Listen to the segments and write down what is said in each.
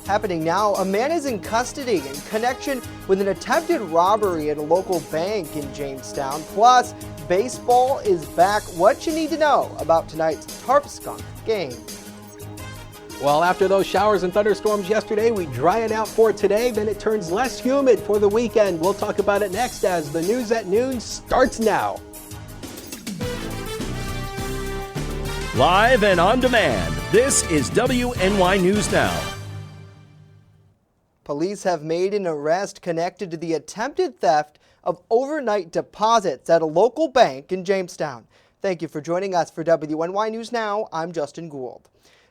Happening now, a man is in custody in connection with an attempted robbery at a local bank in Jamestown. Plus, baseball is back. What you need to know about tonight's Tarp Skunk game. Well, after those showers and thunderstorms yesterday, we dry it out for today. Then it turns less humid for the weekend. We'll talk about it next as the News at Noon starts now. Live and on demand, this is WNY News Now. Police have made an arrest connected to the attempted theft of overnight deposits at a local bank in Jamestown. Thank you for joining us for WNY News Now. I'm Justin Gould.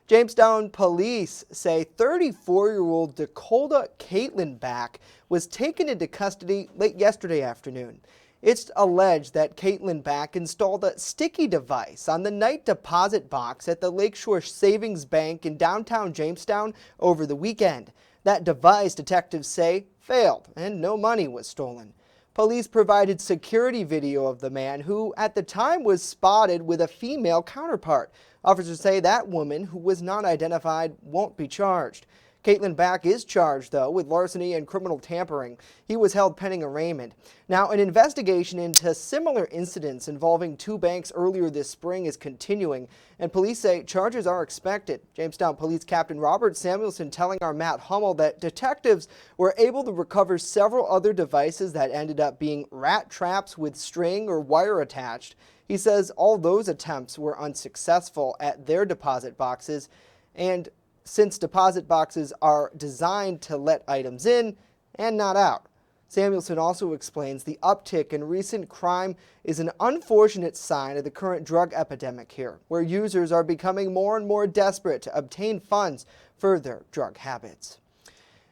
Jamestown police say 34-year-old Dakota Caitlin Back was taken into custody late yesterday afternoon. It's alleged that Caitlin Back installed a sticky device on the night deposit box at the Lakeshore Savings Bank in downtown Jamestown over the weekend. That device, detectives say, failed and no money was stolen. Police provided security video of the man who at the time was spotted with a female counterpart. Officers say that woman, who was not identified, won't be charged. Caitlin Back is charged, though, with larceny and criminal tampering. He was held pending arraignment. Now, an investigation into similar incidents involving two banks earlier this spring is continuing, and police say charges are expected. Jamestown Police Captain Robert Samuelson telling our Matt Hummel that detectives were able to recover several other devices that ended up being rat traps with string or wire attached. He says all those attempts were unsuccessful at their deposit boxes, and since deposit boxes are designed to let items in and not out. Samuelson also explains the uptick in recent crime is an unfortunate sign of the current drug epidemic here, where users are becoming more and more desperate to obtain funds for their drug habits.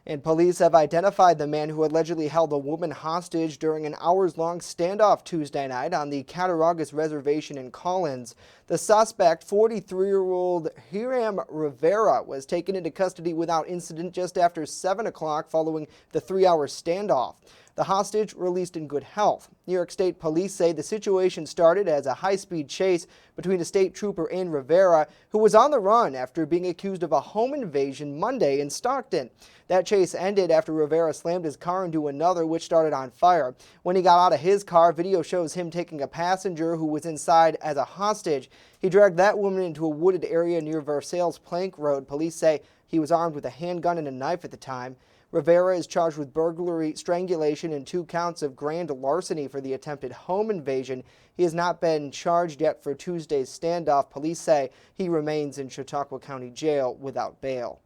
And police have identified the man who allegedly held a woman hostage during an hours-long standoff Tuesday night on the Cattaraugus Reservation in Collins. The suspect, 43-year-old Hiram Rivera, was taken into custody without incident just after 7 o'clock following the 3-hour standoff. The hostage released in good health. New York State Police say the situation started as a high-speed chase between a state trooper and Rivera, who was on the run after being accused of a home invasion Monday in Stockton. That chase ended after Rivera slammed his car into another, which started on fire. When he got out of his car, video shows him taking a passenger who was inside as a hostage. He dragged that woman into a wooded area near Versailles Plank Road. Police say he was armed with a handgun and a knife at the time. Rivera is charged with burglary, strangulation, and 2 counts of grand larceny for the attempted home invasion. He has not been charged yet for Tuesday's standoff. Police say he remains in Chautauqua County Jail without bail.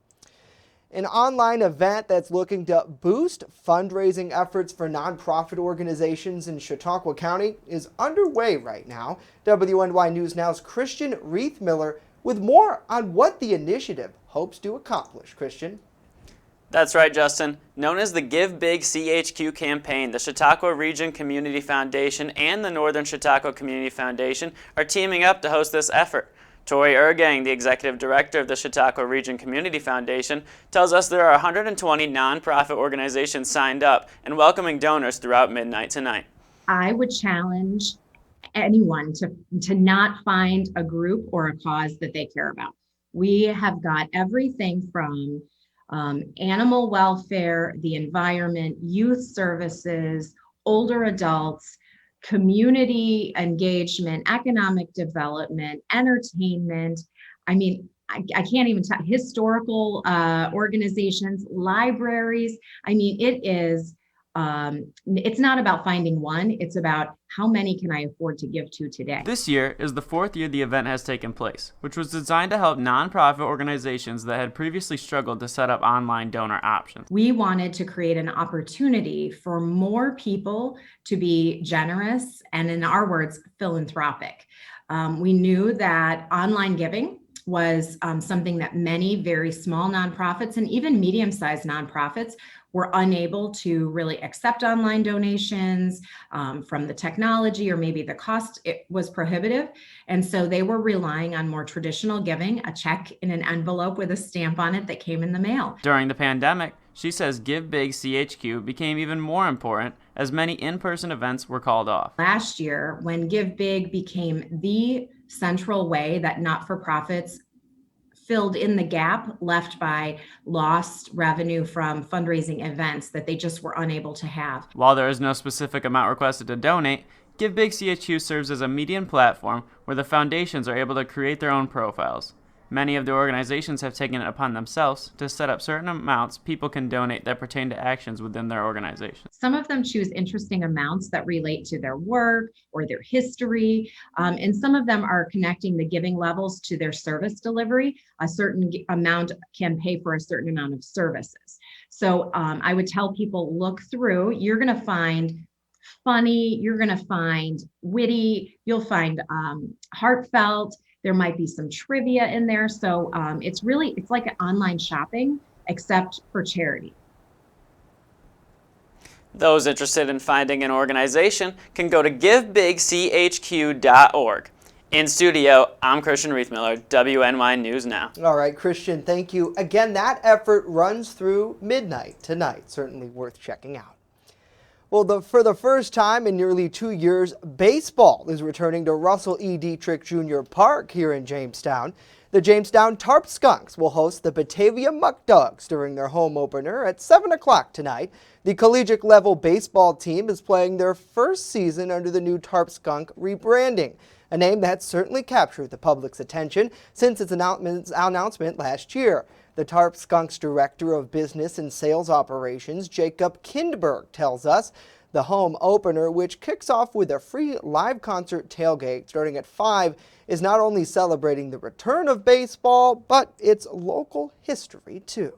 An online event that's looking to boost fundraising efforts for nonprofit organizations in Chautauqua County is underway right now. WNY News Now's Christian Reithmiller with more on what the initiative hopes to accomplish. Christian. That's right, Justin. Known as the Give Big CHQ campaign, the Chautauqua Region Community Foundation and the Northern Chautauqua Community Foundation are teaming up to host this effort. Tori Ergang, the executive director of the Chautauqua Region Community Foundation, tells us there are 120 nonprofit organizations signed up and welcoming donors throughout midnight tonight. I would challenge anyone to not find a group or a cause that they care about. We have got everything from animal welfare, the environment, youth services, older adults, community engagement, economic development, entertainment. I mean, I can't even tell, historical organizations, libraries. I mean, it is, it's not about finding one, it's about how many can I afford to give to today. This year is the 4th year the event has taken place, which was designed to help nonprofit organizations that had previously struggled to set up online donor options. We wanted to create an opportunity for more people to be generous and, in our words, philanthropic. We knew that online giving was something that many very small nonprofits and even medium-sized nonprofits were unable to really accept online donations from the technology, or maybe the cost, it was prohibitive. And so they were relying on more traditional giving, a check in an envelope with a stamp on it that came in the mail. During the pandemic, she says Give Big CHQ became even more important as many in-person events were called off. Last year, when Give Big became the central way that not-for-profits filled in the gap left by lost revenue from fundraising events that they just were unable to have. While there is no specific amount requested to donate, Give Big CHQ serves as a median platform where the foundations are able to create their own profiles. Many of the organizations have taken it upon themselves to set up certain amounts people can donate that pertain to actions within their organization. Some of them choose interesting amounts that relate to their work or their history, and some of them are connecting the giving levels to their service delivery. A certain amount can pay for a certain amount of services. So I would tell people, look through. You're going to find funny, you're going to find witty, you'll find heartfelt. There might be some trivia in there. So it's like an online shopping, except for charity. Those interested in finding an organization can go to givebigchq.org. In studio, I'm Christian Reithmiller, WNY News Now. All right, Christian, thank you. Again, that effort runs through midnight tonight. Certainly worth checking out. Well, for the first time in nearly 2 years, baseball is returning to Russell E. Dietrich Jr. Park here in Jamestown. The Jamestown Tarp Skunks will host the Batavia Muck Dogs during their home opener at 7 o'clock tonight. The collegiate level baseball team is playing their first season under the new Tarp Skunk rebranding, a name that certainly captured the public's attention since its announcement last year. The Tarp Skunks Director of Business and Sales Operations, Jacob Kindberg, tells us the home opener, which kicks off with a free live concert tailgate starting at 5, is not only celebrating the return of baseball, but its local history too.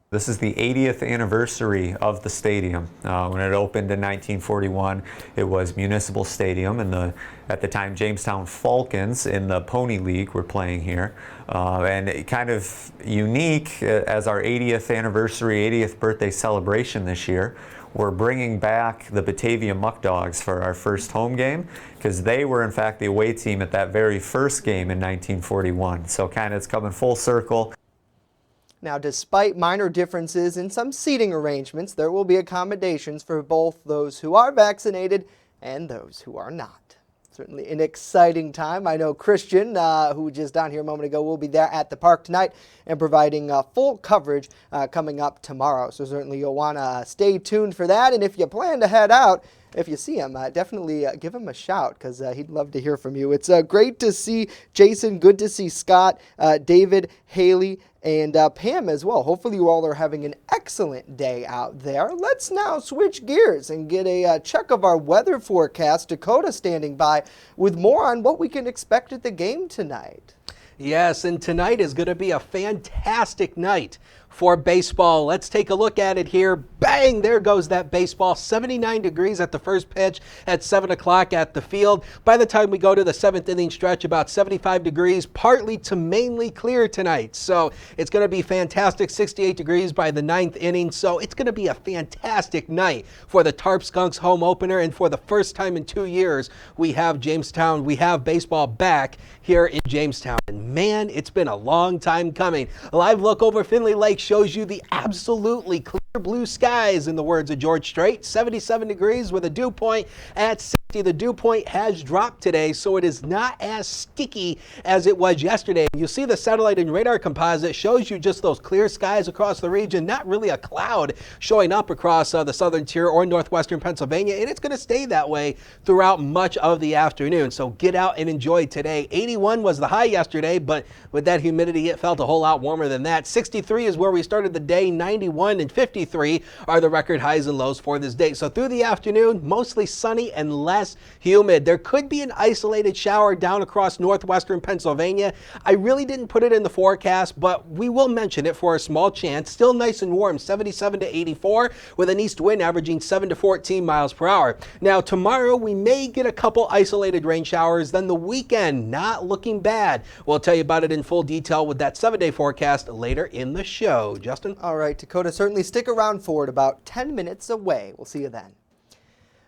This is the 80th anniversary of the stadium. When it opened in 1941, it was Municipal Stadium, and at the time Jamestown Falcons in the Pony League were playing here. And kind of unique as our 80th anniversary, 80th birthday celebration this year, we're bringing back the Batavia Muck Dogs for our first home game, because they were in fact the away team at that very first game in 1941. So kind of it's coming full circle. Now, despite minor differences in some seating arrangements, there will be accommodations for both those who are vaccinated and those who are not. Certainly an exciting time. I know Christian, who was just down here a moment ago, will be there at the park tonight and providing full coverage coming up tomorrow. So certainly you'll want to stay tuned for that. And if you plan to head out, if you see him, definitely give him a shout, because he'd love to hear from you. It's great to see Jason, good to see Scott, David, Haley, and Pam as well. Hopefully you all are having an excellent day out there. Let's now switch gears and get a check of our weather forecast. Dakota standing by with more on what we can expect at the game tonight. Yes, and tonight is going to be a fantastic night for baseball. Let's take a look at it here. Bang, there goes that baseball. 79 degrees at the first pitch at 7 o'clock at the field. By the time we go to the 7th inning stretch, about 75 degrees, partly to mainly clear tonight. So it's going to be fantastic. 68 degrees by the 9th inning. So it's going to be a fantastic night for the Tarp Skunks home opener. And for the first time in 2 years, we have baseball back here in Jamestown. And man, it's been a long time coming. A live look over Finley Lake shows you the absolutely clear blue skies, in the words of George Strait. 77 degrees with a dew point at 60. The dew point has dropped today, so it is not as sticky as it was yesterday. You see the satellite and radar composite shows you just those clear skies across the region, not really a cloud showing up across the southern tier or northwestern Pennsylvania, and it's going to stay that way throughout much of the afternoon. So get out and enjoy today. 81 was the high yesterday, but with that humidity, it felt a whole lot warmer than that. 63 is where we started the day. 91 and 53 are the record highs and lows for this day. So through the afternoon, mostly sunny and less humid. There could be an isolated shower down across northwestern Pennsylvania. I really didn't put it in the forecast, but we will mention it for a small chance. Still nice and warm, 77 to 84, with an east wind averaging 7 to 14 miles per hour. Now tomorrow we may get a couple isolated rain showers. Then the weekend, not looking bad. We'll tell you about it in full detail with that 7-day forecast later in the show. Justin? All right, Dakota, certainly stick around for it. About 10 minutes away. We'll see you then.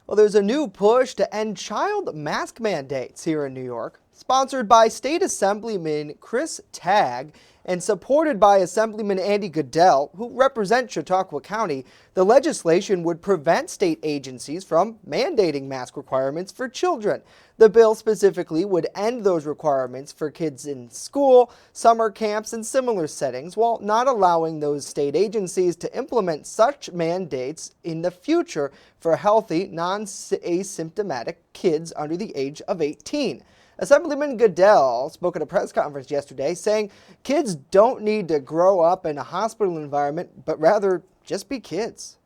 Well, there's a new push to end child mask mandates here in New York. Sponsored by State Assemblyman Chris Tagg and supported by Assemblyman Andy Goodell, who represent Chautauqua County, the legislation would prevent state agencies from mandating mask requirements for children. The bill specifically would end those requirements for kids in school, summer camps, and similar settings, while not allowing those state agencies to implement such mandates in the future for healthy, non-asymptomatic kids under the age of 18. Assemblyman Goodell spoke at a press conference yesterday saying kids don't need to grow up in a hospital environment, but rather just be kids.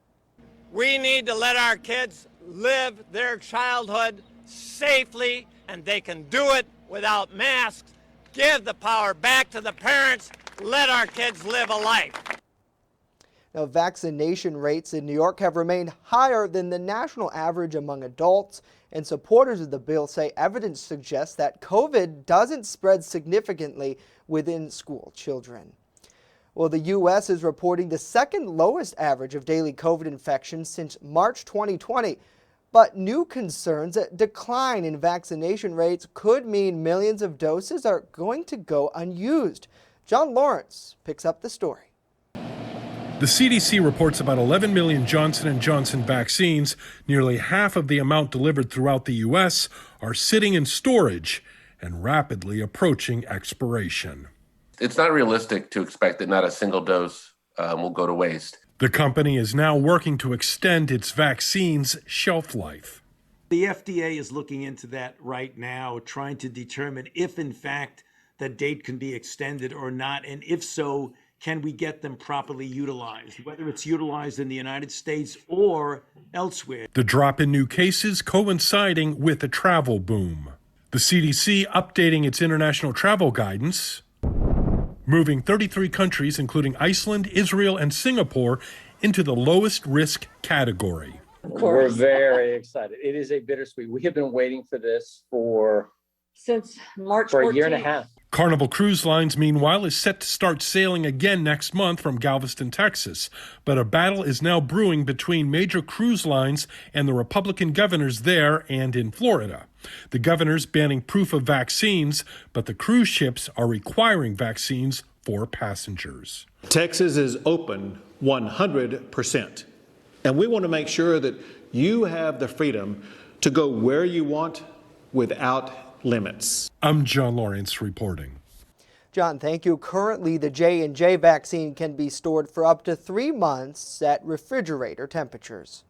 We need to let our kids live their childhood safely, and they can do it without masks. Give the power back to the parents. Let our kids live a life. Now, vaccination rates in New York have remained higher than the national average among adults, and supporters of the bill say evidence suggests that COVID doesn't spread significantly within school children. Well, the U.S. is reporting the second lowest average of daily COVID infections since March 2020. But new concerns that decline in vaccination rates could mean millions of doses are going to go unused. John Lawrence picks up the story. The CDC reports about 11 million Johnson & Johnson vaccines, nearly half of the amount delivered throughout the U.S., are sitting in storage and rapidly approaching expiration. It's not realistic to expect that not a single dose will go to waste. The company is now working to extend its vaccine's shelf life. The FDA is looking into that right now, trying to determine if, in fact, the date can be extended or not, and if so, can we get them properly utilized, whether it's utilized in the United States or elsewhere. The drop in new cases coinciding with a travel boom. The CDC updating its international travel guidance, moving 33 countries, including Iceland, Israel, and Singapore, into the lowest risk category. We're very excited. It is a bittersweet. We have been waiting for this since March 14th. For a year and a half. Carnival Cruise Lines, meanwhile, is set to start sailing again next month from Galveston, Texas. But a battle is now brewing between major cruise lines and the Republican governors there and in Florida. The governors banning proof of vaccines, but the cruise ships are requiring vaccines for passengers. Texas is open 100%. And we want to make sure that you have the freedom to go where you want without limits. I'm John Lawrence reporting. John, thank you. Currently, the J&J vaccine can be stored for up to 3 months at refrigerator temperatures.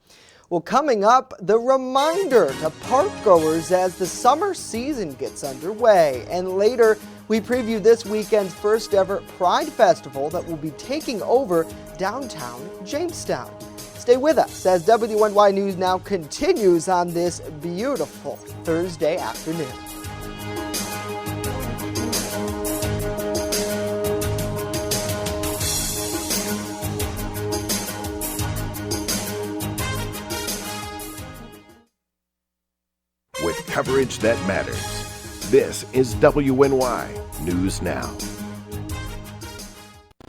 Well, coming up, the reminder to park goers as the summer season gets underway. And later, we preview this weekend's first ever Pride Festival that will be taking over downtown Jamestown. Stay with us as WNY News Now continues on this beautiful Thursday afternoon. With coverage that matters, this is WNY News Now.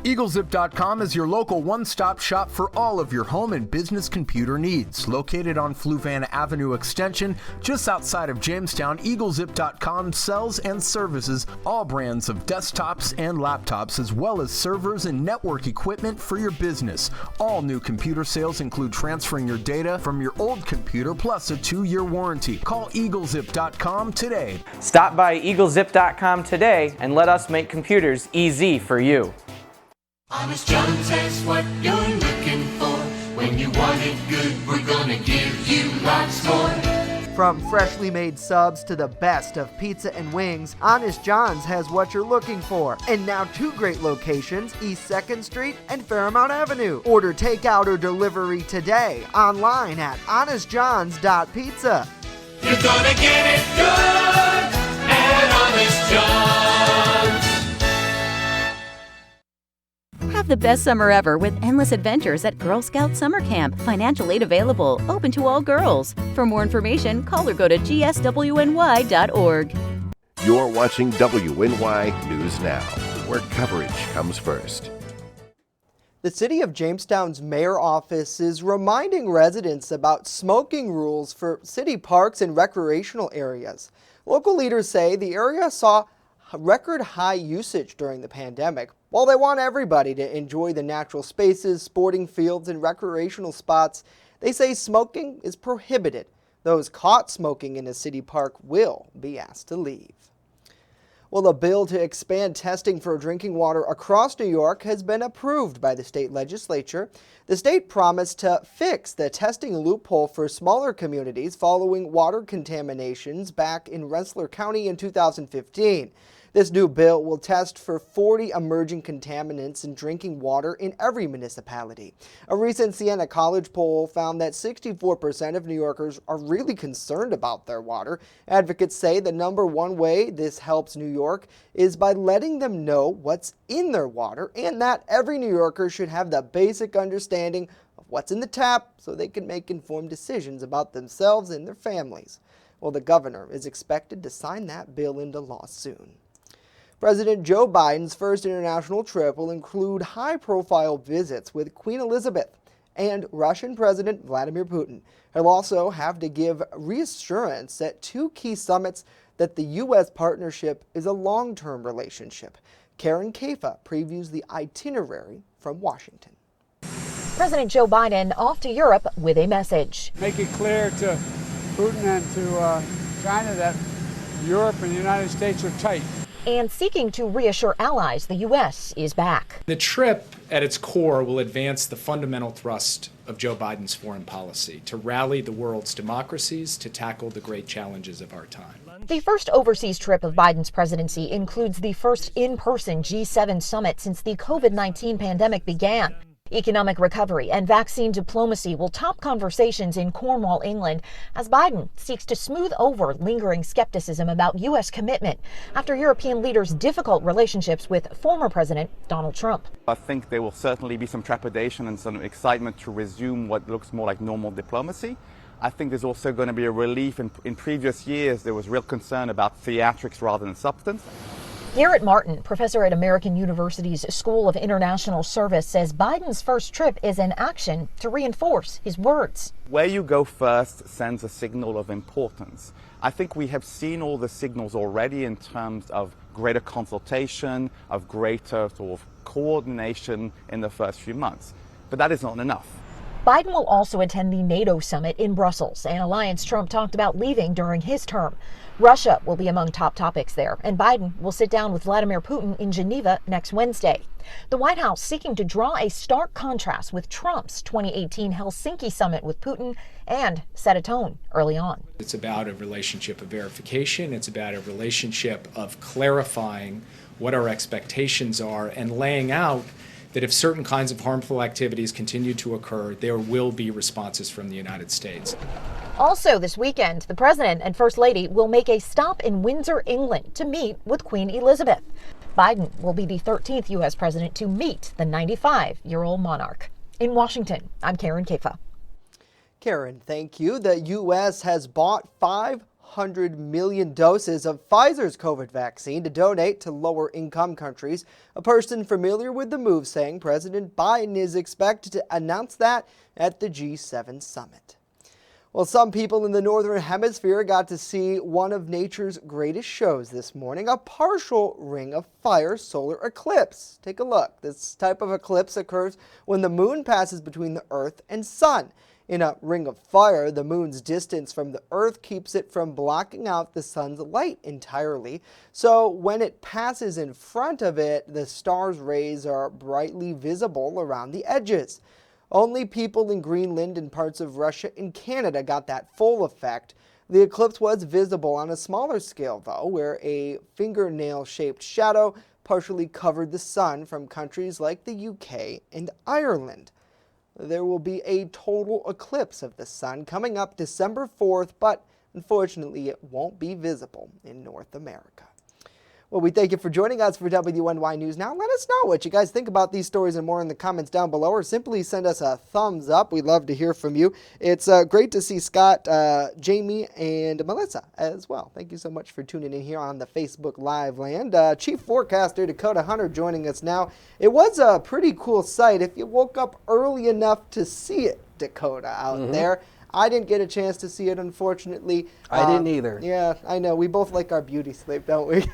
EagleZip.com is your local one-stop shop for all of your home and business computer needs. Located on Fluvan Avenue Extension, just outside of Jamestown, EagleZip.com sells and services all brands of desktops and laptops, as well as servers and network equipment for your business. All new computer sales include transferring your data from your old computer plus a 2-year warranty. Call EagleZip.com today. Stop by EagleZip.com today and let us make computers easy for you. Honest John's has what you're looking for. When you want it good, we're gonna give you lots more. From freshly made subs to the best of pizza and wings, Honest John's has what you're looking for. And now 2 great locations, East 2nd Street and Fairmount Avenue. Order takeout or delivery today online at honestjohns.pizza. You're gonna get it good at Honest John's. Have the best summer ever with endless adventures at Girl Scout Summer Camp. Financial aid available, open to all girls. For more information, call or go to gswny.org. You're watching WNY News Now, where coverage comes first. The City of Jamestown's mayor office is reminding residents about smoking rules for city parks and recreational areas. Local leaders say the area saw record high usage during the pandemic. While they want everybody to enjoy the natural spaces, sporting fields, and recreational spots, they say smoking is prohibited. Those caught smoking in a city park will be asked to leave. Well, a bill to expand testing for drinking water across New York has been approved by the state legislature. The state promised to fix the testing loophole for smaller communities following water contaminations back in Rensselaer County in 2015. This new bill will test for 40 emerging contaminants in drinking water in every municipality. A recent Siena College poll found that 64% of New Yorkers are really concerned about their water. Advocates say the number one way this helps New York is by letting them know what's in their water, and that every New Yorker should have the basic understanding of what's in the tap so they can make informed decisions about themselves and their families. Well, the governor is expected to sign that bill into law soon. President Joe Biden's first international trip will include high-profile visits with Queen Elizabeth and Russian President Vladimir Putin. He'll also have to give reassurance at two key summits that the U.S. partnership is a long-term relationship. Karen Kafa previews the itinerary from Washington. President Joe Biden off to Europe with a message. Make it clear to Putin and to China that Europe and the United States are tight. And seeking to reassure allies the U.S. is back. The trip at its core will advance the fundamental thrust of Joe Biden's foreign policy, to rally the world's democracies to tackle the great challenges of our time. The first overseas trip of Biden's presidency includes the first in-person G7 summit since the COVID-19 pandemic began. Economic recovery and vaccine diplomacy will top conversations in Cornwall, England, as Biden seeks to smooth over lingering skepticism about U.S. commitment after European leaders' difficult relationships with former President Donald Trump. I think there will certainly be some trepidation and some excitement to resume what looks more like normal diplomacy. I think there's also going to be a relief. In previous years, there was real concern about theatrics rather than substance. Garrett Martin, professor at American University's School of International Service, says Biden's first trip is an action to reinforce his words. Where you go first sends a signal of importance. I think we have seen all the signals already in terms of greater consultation, of greater sort of coordination in the first few months. But that is not enough. Biden will also attend the NATO summit in Brussels, an alliance Trump talked about leaving during his term. Russia will be among top topics there, and Biden will sit down with Vladimir Putin in Geneva next Wednesday. The White House seeking to draw a stark contrast with Trump's 2018 Helsinki summit with Putin and set a tone early on. It's about a relationship of verification. It's about a relationship of clarifying what our expectations are and laying out that if certain kinds of harmful activities continue to occur, there will be responses from the United States. Also this weekend, the President and First Lady will make a stop in Windsor, England to meet with Queen Elizabeth. Biden will be the 13th U.S. president to meet the 95-year-old monarch. In Washington, I'm Karen Kafa. Karen, thank you. The U.S. has bought 500 million doses of Pfizer's COVID vaccine to donate to lower-income countries. A person familiar with the move saying President Biden is expected to announce that at the G7 summit. Well, some people in the Northern Hemisphere got to see one of nature's greatest shows this morning, a partial ring of fire solar eclipse. Take a look. This type of eclipse occurs when the moon passes between the Earth and Sun. In a ring of fire, the moon's distance from the Earth keeps it from blocking out the sun's light entirely. So when it passes in front of it, the star's rays are brightly visible around the edges. Only people in Greenland and parts of Russia and Canada got that full effect. The eclipse was visible on a smaller scale, though, where a fingernail-shaped shadow partially covered the sun from countries like the UK and Ireland. There will be a total eclipse of the sun coming up December 4th, but unfortunately it won't be visible in North America. Well, we thank you for joining us for WNY News Now. Let us know what you guys think about these stories and more in the comments down below, or simply send us a thumbs up. We'd love to hear from you. It's great to see Scott, Jamie, and Melissa as well. Thank you so much for tuning in here on the Facebook Live land. Chief Forecaster Dakota Hunter joining us now. It was a pretty cool sight. If you woke up early enough to see it, Dakota, out there. I didn't get a chance to see it, unfortunately. I didn't either. Yeah, I know. We both like our beauty sleep, don't we?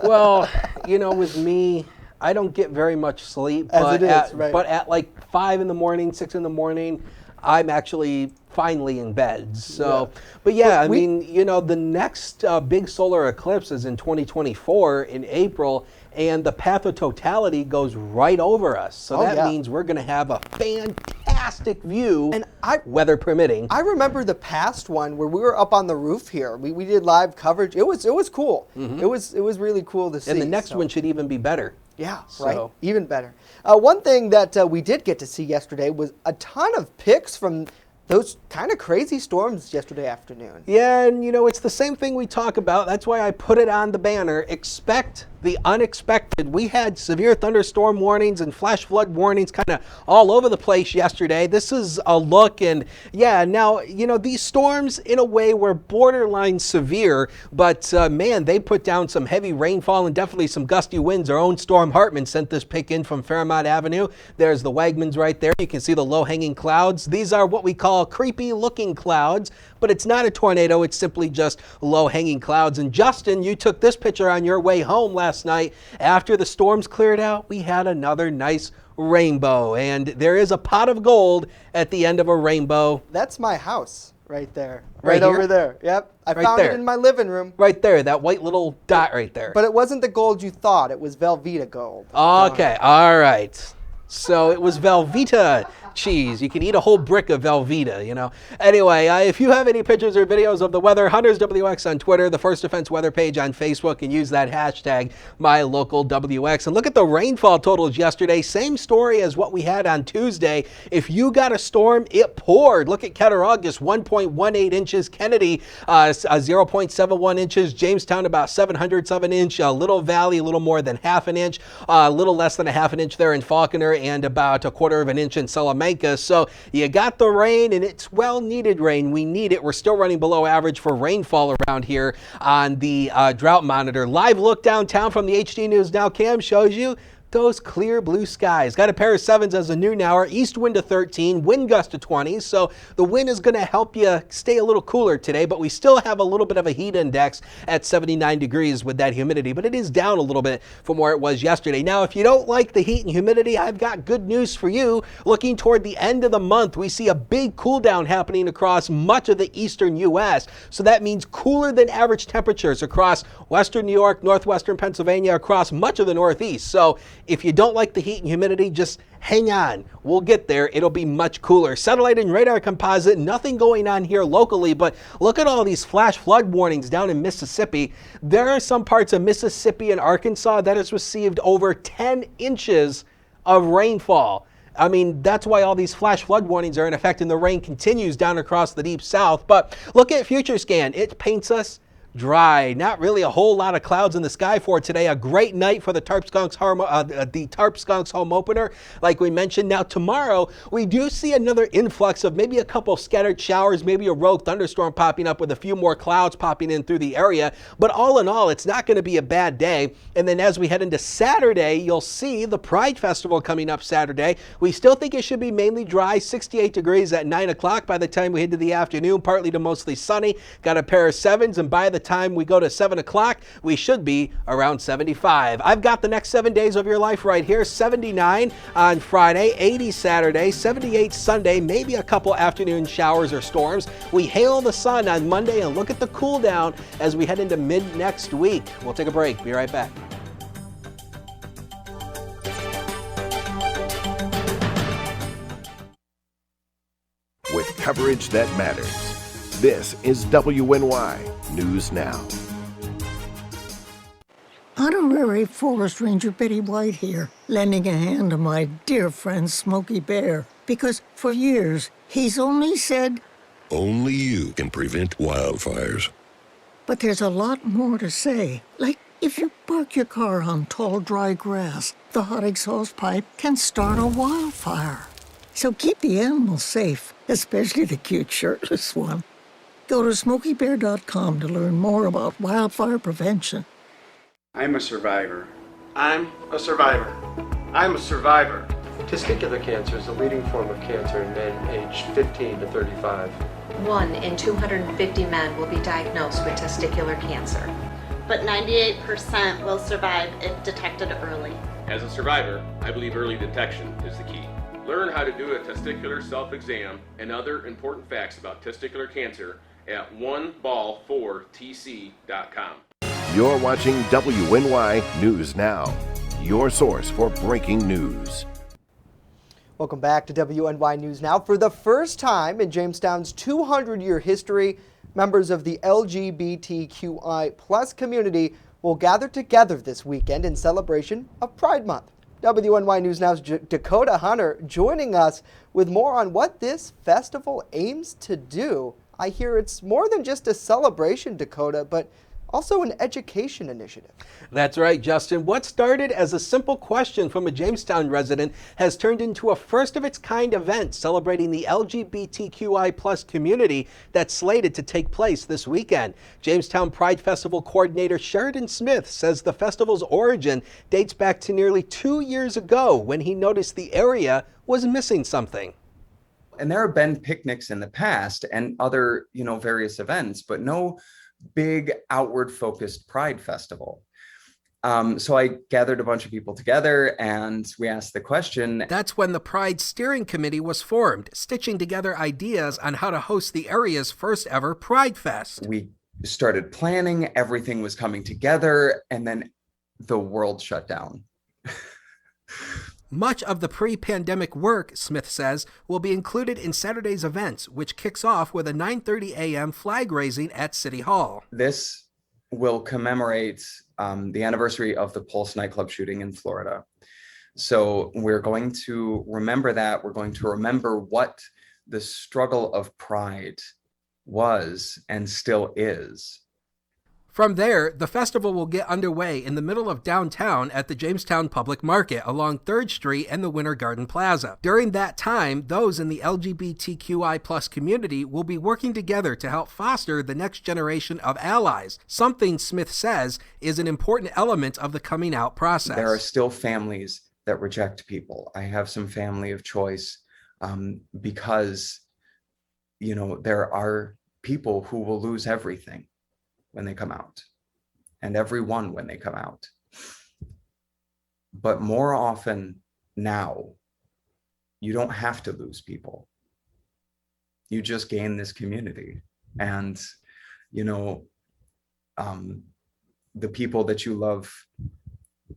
Well, you know, with me, I don't get very much sleep. But at like 5 in the morning, 6 in the morning, I'm actually finally in bed. So, but yeah, I mean, you know, the next big solar eclipse is in 2024 in April, and the path of totality goes right over us. So that means we're going to have a fantastic view, and weather permitting. I remember the past one where we were up on the roof here. We did live coverage. It was cool. It was really cool to see. And the next one should even be better. Yeah, right. Even better. One thing that we did get to see yesterday was a ton of pics from those kind of crazy storms yesterday afternoon. Yeah, and you know, it's the same thing we talk about. That's why I put it on the banner. Expect the unexpected. We had severe thunderstorm warnings and flash flood warnings kind of all over the place yesterday. This is a look, and yeah, now, you know, these storms in a way were borderline severe, but man, they put down some heavy rainfall and definitely some gusty winds. Our own Storm Hartman sent this pic in from Fairmont Avenue. There's the Wegmans right there. You can see the low-hanging clouds. These are what we call creepy-looking clouds, but it's not a tornado. It's simply just low-hanging clouds. And Justin, you took this picture on your way home last night. After the storms cleared out, we had another nice rainbow, and there is a pot of gold at the end of a rainbow. That's my house right there. Right over there. Yep. I found it in my living room. Right there, that white little dot right there. But it wasn't the gold you thought. It was Velveeta gold. Okay, all right. So it was Velveeta cheese. You can eat a whole brick of Velveeta, you know. Anyway, if you have any pictures or videos of the weather, Hunters WX on Twitter, the First Defense weather page on Facebook, and use that hashtag MyLocalWX. And look at the rainfall totals yesterday. Same story as what we had on Tuesday. If you got a storm, it poured. Look at Cattaraugus, 1.18 inches. Kennedy, 0.71 inches. Jamestown, about 707 inch. Little Valley, a little more than half an inch. A little less than a half an inch there in Falconer, and about a quarter of an inch in Salamanca. So you got the rain, and it's well-needed rain. We need it. We're still running below average for rainfall around here on the drought monitor. Live look downtown from the HD News Now cam shows you those clear blue skies. Got a pair of 7s as a noon hour. East wind to 13, wind gust to 20. So the wind is going to help you stay a little cooler today, but we still have a little bit of a heat index at 79 degrees with that humidity, but it is down a little bit from where it was yesterday. Now, if you don't like the heat and humidity, I've got good news for you. Looking toward the end of the month, we see a big cool down happening across much of the eastern U.S. So that means cooler than average temperatures across western New York, northwestern Pennsylvania, across much of the Northeast. So if you don't like the heat and humidity, just hang on. We'll get there. It'll be much cooler. Satellite and radar composite, nothing going on here locally, but look at all these flash flood warnings down in Mississippi. There are some parts of Mississippi and Arkansas that has received over 10 inches of rainfall. I mean, that's why all these flash flood warnings are in effect, and the rain continues down across the deep south. But look at Future Scan. It paints us dry. Not really a whole lot of clouds in the sky for today. A great night for the Tarp Skunks home opener, like we mentioned. Now tomorrow, we do see another influx of maybe a couple scattered showers, maybe a rogue thunderstorm popping up with a few more clouds popping in through the area. But all in all, it's not going to be a bad day. And then as we head into Saturday, you'll see the Pride Festival coming up Saturday. We still think it should be mainly dry, 68 degrees at 9 o'clock by the time we head to the afternoon, partly to mostly sunny. Got a pair of 7s, and by the time we go to 7 o'clock, we should be around 75. I've got the next 7 days of your life right here. 79 on Friday, 80 Saturday, 78 Sunday, maybe a couple afternoon showers or storms. We hail the sun on Monday, and look at the cool down as we head into mid next week. We'll take a break. Be right back. With coverage that matters. This is WNY News Now. Honorary Forest Ranger Betty White here, lending a hand to my dear friend Smokey Bear, because for years he's only said, only you can prevent wildfires. But there's a lot more to say, like If you park your car on tall, dry grass, the hot exhaust pipe can start a wildfire. So keep the animals safe, especially the cute shirtless one. Go to SmokeyBear.com to learn more about wildfire prevention. I'm a survivor. I'm a survivor. I'm a survivor. Testicular cancer is the leading form of cancer in men aged 15 to 35. 1 in 250 men will be diagnosed with testicular cancer. But 98% will survive if detected early. As a survivor, I believe early detection is the key. Learn how to do a testicular self-exam and other important facts about testicular cancer at oneball4tc.com. You're watching WNY News Now, your source for breaking news. Welcome back to WNY News Now. For the first time in Jamestown's 200-year history, members of the LGBTQI plus community will gather together this weekend in celebration of Pride Month. WNY News Now's Dakota Hunter joining us with more on what this festival aims to do. I hear it's more than just a celebration, Dakota, but also an education initiative. That's right, Justin. What started as a simple question from a Jamestown resident has turned into a first-of-its-kind event celebrating the LGBTQI plus community that's slated to take place this weekend. Jamestown Pride Festival coordinator Sheridan Smith says the festival's origin dates back to nearly 2 years ago when he noticed the area was missing something. And there have been picnics in the past and other, various events, but no big outward focused Pride Festival. So I gathered a bunch of people together and we asked the question. That's when the Pride Steering Committee was formed, stitching together ideas on how to host the area's first ever Pride Fest. We started planning, everything was coming together, and then the world shut down. Much of the pre-pandemic work, Smith says, will be included in Saturday's events, which kicks off with a 9:30 a.m. flag raising at City Hall. This will commemorate the anniversary of the Pulse nightclub shooting in Florida. So we're going to remember that. We're going to remember what the struggle of pride was and still is. From there, the festival will get underway in the middle of downtown at the Jamestown Public Market along 3rd Street and the Winter Garden Plaza. During that time, those in the LGBTQI plus community will be working together to help foster the next generation of allies, something Smith says is an important element of the coming out process. There are still families that reject people. I have some family of choice because, there are people who will lose everything when they come out, and everyone when they come out. But more often now, you don't have to lose people. You just gain this community. And, the people that you love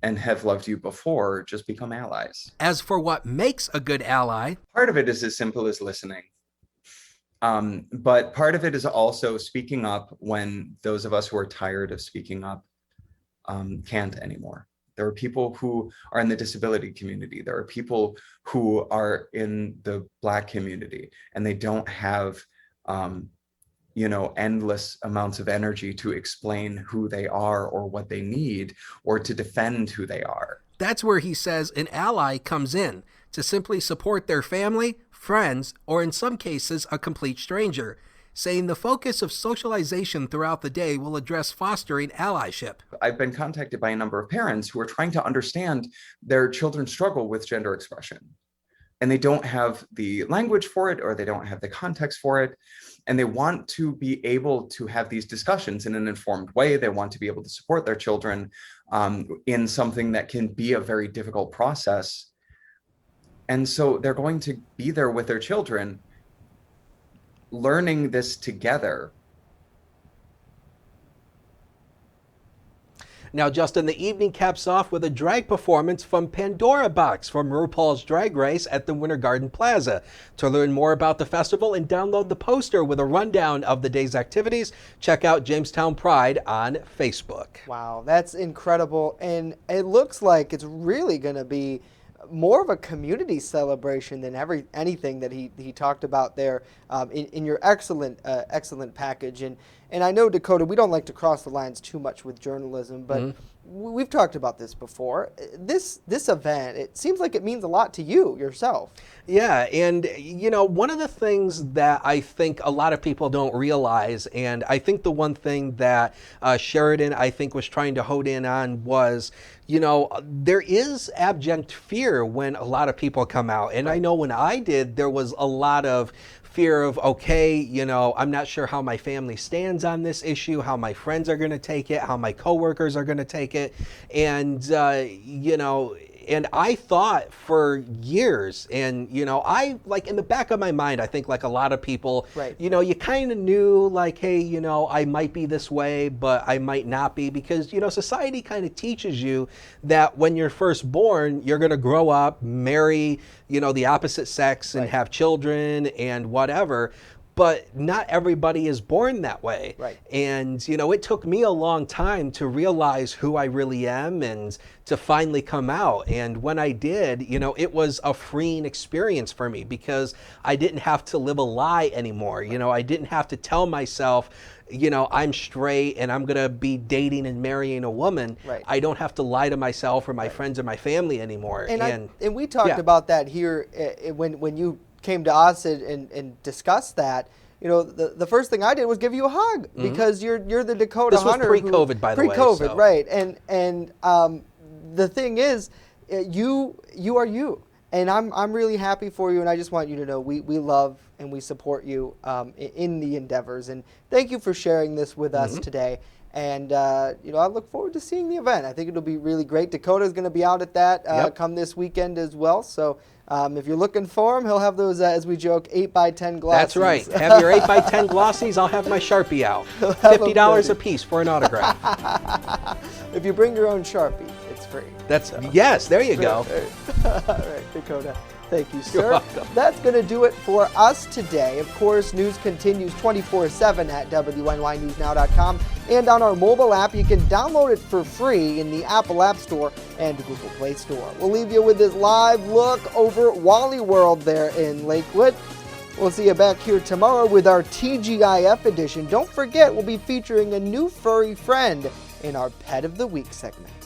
and have loved you before just become allies. As for what makes a good ally, part of it is as simple as listening. But part of it is also speaking up when those of us who are tired of speaking up can't anymore. There are people who are in the disability community. There are people who are in the Black community, and they don't have, endless amounts of energy to explain who they are or what they need or to defend who they are. That's where he says an ally comes in to simply support their family, friends, or in some cases, a complete stranger, saying the focus of socialization throughout the day will address fostering allyship. I've been contacted by a number of parents who are trying to understand their children's struggle with gender expression. And they don't have the language for it, or they don't have the context for it. And they want to be able to have these discussions in an informed way. They want to be able to support their children in something that can be a very difficult process. And so they're going to be there with their children, learning this together. Now, Justin, the evening caps off with a drag performance from Pandora Box from RuPaul's Drag Race at the Winter Garden Plaza. To learn more about the festival and download the poster with a rundown of the day's activities, check out Jamestown Pride on Facebook. Wow, that's incredible. And it looks like it's really going to be more of a community celebration than anything that he talked about there in your excellent package. And I know, Dakota, we don't like to cross the lines too much with journalism, but we've talked about this before. This event, it seems like it means a lot to you yourself. Yeah, and one of the things that I think a lot of people don't realize, and I think the one thing that Sheridan, I think, was trying to hone in on was, there is abject fear when a lot of people come out. And I know when I did, there was a lot of fear of, okay, I'm not sure how my family stands on this issue, how my friends are going to take it, how my coworkers are going to take it. And, and I thought for years, and, I, like, in the back of my mind, I think like a lot of people, you kind of knew, like, hey, I might be this way, but I might not be, because, society kind of teaches you that when you're first born, you're going to grow up, marry, the opposite sex and have children and whatever. But not everybody is born that way. Right. And, it took me a long time to realize who I really am and to finally come out. And when I did, it was a freeing experience for me, because I didn't have to live a lie anymore. I didn't have to tell myself, I'm straight and I'm going to be dating and marrying a woman. Right. I don't have to lie to myself or my friends or my family anymore. And we talked about that here when you came to us and discussed that. The first thing I did was give you a hug, because you're the Dakota Hunter. This was pre-COVID, by the way. Pre-COVID, so. right? And the thing is, you are you, and I'm really happy for you, and I just want you to know we love and we support you in the endeavors, and thank you for sharing this with us today. And I look forward to seeing the event. I think it'll be really great. Dakota is going to be out at that come this weekend as well. So if you're looking for him, he'll have those, as we joke, 8x10 glossies. That's right. Have your 8x10 glossies. I'll have my Sharpie out. $50 a piece for an autograph. If you bring your own Sharpie, it's free. Yes, there you go. All right, Dakota. Thank you, sir. You're welcome. That's going to do it for us today. Of course, news continues 24/7 at WNYNewsNow.com, and on our mobile app. You can download it for free in the Apple App Store and Google Play Store. We'll leave you with this live look over Wally World there in Lakewood. We'll see you back here tomorrow with our TGIF edition. Don't forget, we'll be featuring a new furry friend in our Pet of the Week segment.